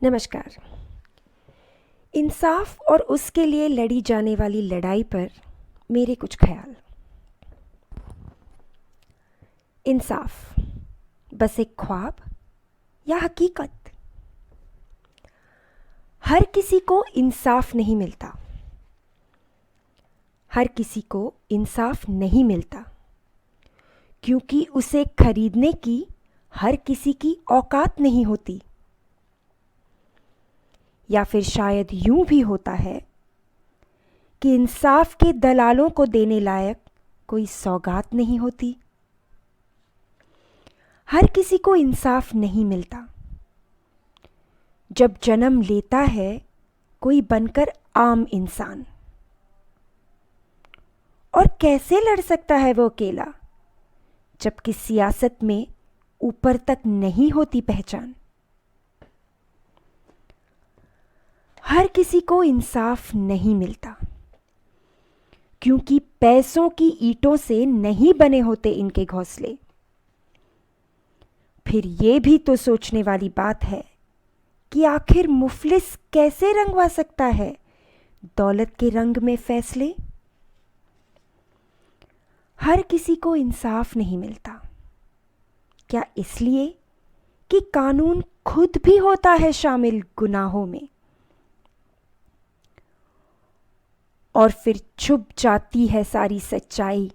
नमस्कार। इंसाफ और उसके लिए लड़ी जाने वाली लड़ाई पर मेरे कुछ ख्याल। इंसाफ बस एक ख्वाब या हकीकत? हर किसी को इंसाफ नहीं मिलता। हर किसी को इंसाफ नहीं मिलता क्योंकि उसे खरीदने की हर किसी की औकात नहीं होती। या फिर शायद यूं भी होता है कि इंसाफ के दलालों को देने लायक कोई सौगात नहीं होती। हर किसी को इंसाफ नहीं मिलता। जब जन्म लेता है कोई बनकर आम इंसान, और कैसे लड़ सकता है वो अकेला जबकि सियासत में ऊपर तक नहीं होती पहचान। हर किसी को इंसाफ नहीं मिलता क्योंकि पैसों की ईंटों से नहीं बने होते इनके घोंसले। फिर ये भी तो सोचने वाली बात है कि आखिर मुफलिस कैसे रंगवा सकता है दौलत के रंग में फैसले। हर किसी को इंसाफ नहीं मिलता, क्या इसलिए कि कानून खुद भी होता है शामिल गुनाहों में, और फिर छुप जाती है सारी सच्चाई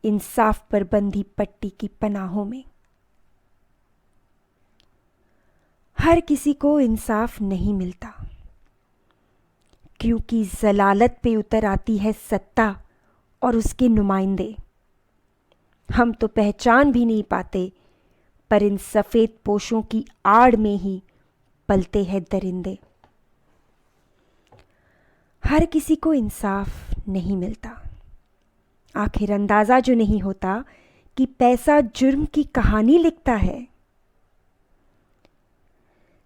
इंसाफ पर बंधी पट्टी की पनाहों में। हर किसी को इंसाफ नहीं मिलता क्योंकि जलालत पे उतर आती है सत्ता और उसके नुमाइंदे। हम तो पहचान भी नहीं पाते, पर इन सफेद पोशों की आड़ में ही पलते हैं दरिंदे। हर किसी को इंसाफ नहीं मिलता। आखिर अंदाजा जो नहीं होता कि पैसा जुर्म की कहानी लिखता है।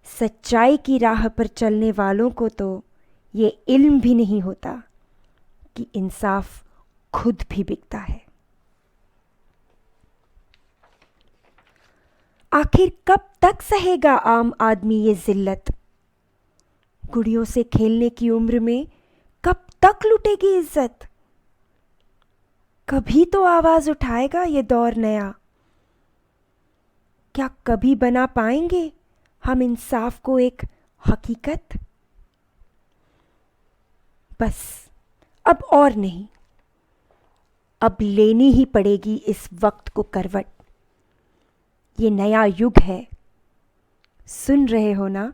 सच्चाई की राह पर चलने वालों को तो ये इल्म भी नहीं होता कि इंसाफ खुद भी बिकता है। आखिर कब तक सहेगा आम आदमी ये जिल्लत? गुड़ियों से खेलने की उम्र में कब तक लुटेगी इज्जत? कभी तो आवाज उठाएगा ये दौर नया। क्या कभी बना पाएंगे हम इंसाफ को एक हकीकत? बस अब और नहीं, अब लेनी ही पड़ेगी इस वक्त को करवट। ये नया युग है, सुन रहे हो ना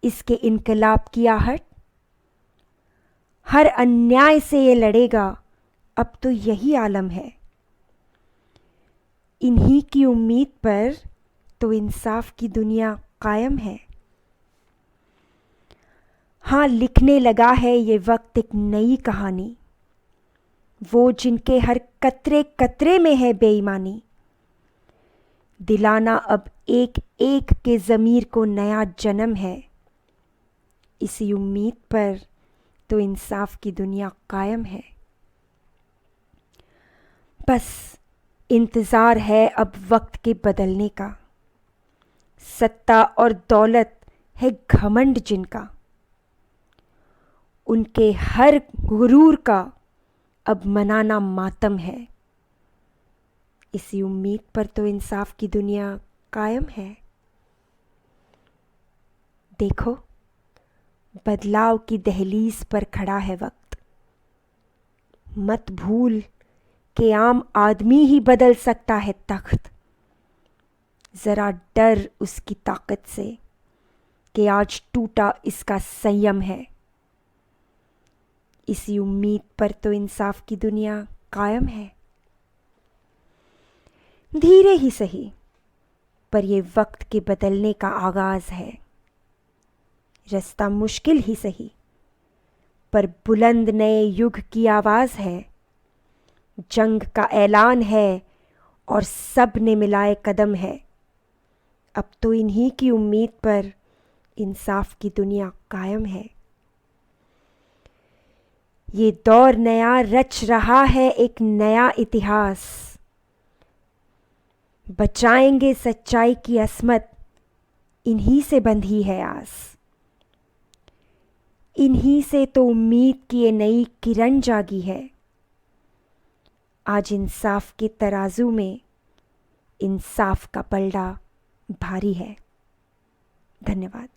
इसके इनकलाब की आहट। हर अन्याय से ये लड़ेगा, अब तो यही आलम है। इन्हीं की उम्मीद पर तो इंसाफ की दुनिया कायम है। हाँ, लिखने लगा है ये वक्त एक नई कहानी, वो जिनके हर कतरे कतरे में है बेईमानी। दिलाना अब एक एक के ज़मीर को नया जन्म है। इसी उम्मीद पर तो इंसाफ की दुनिया कायम है। बस इंतज़ार है अब वक्त के बदलने का। सत्ता और दौलत है घमंड जिनका, उनके हर गुरूर का अब मनाना मातम है। इसी उम्मीद पर तो इंसाफ की दुनिया कायम है। देखो, बदलाव की दहलीज पर खड़ा है वक्त। मत भूल कि आम आदमी ही बदल सकता है तख्त। जरा डर उसकी ताकत से कि आज टूटा इसका संयम है। इसी उम्मीद पर तो इंसाफ की दुनिया कायम है। धीरे ही सही, पर ये वक्त के बदलने का आगाज है। रास्ता मुश्किल ही सही, पर बुलंद नए युग की आवाज है। जंग का ऐलान है और सब ने मिलाए कदम है। अब तो इन्हीं की उम्मीद पर इंसाफ की दुनिया कायम है। ये दौर नया रच रहा है एक नया इतिहास। बचाएंगे सच्चाई की असमत, इन्हीं से बंधी है आस। इन्हीं से तो उम्मीद की ये नई किरण जागी है। आज इंसाफ के तराजू में इंसाफ का पलड़ा भारी है। धन्यवाद।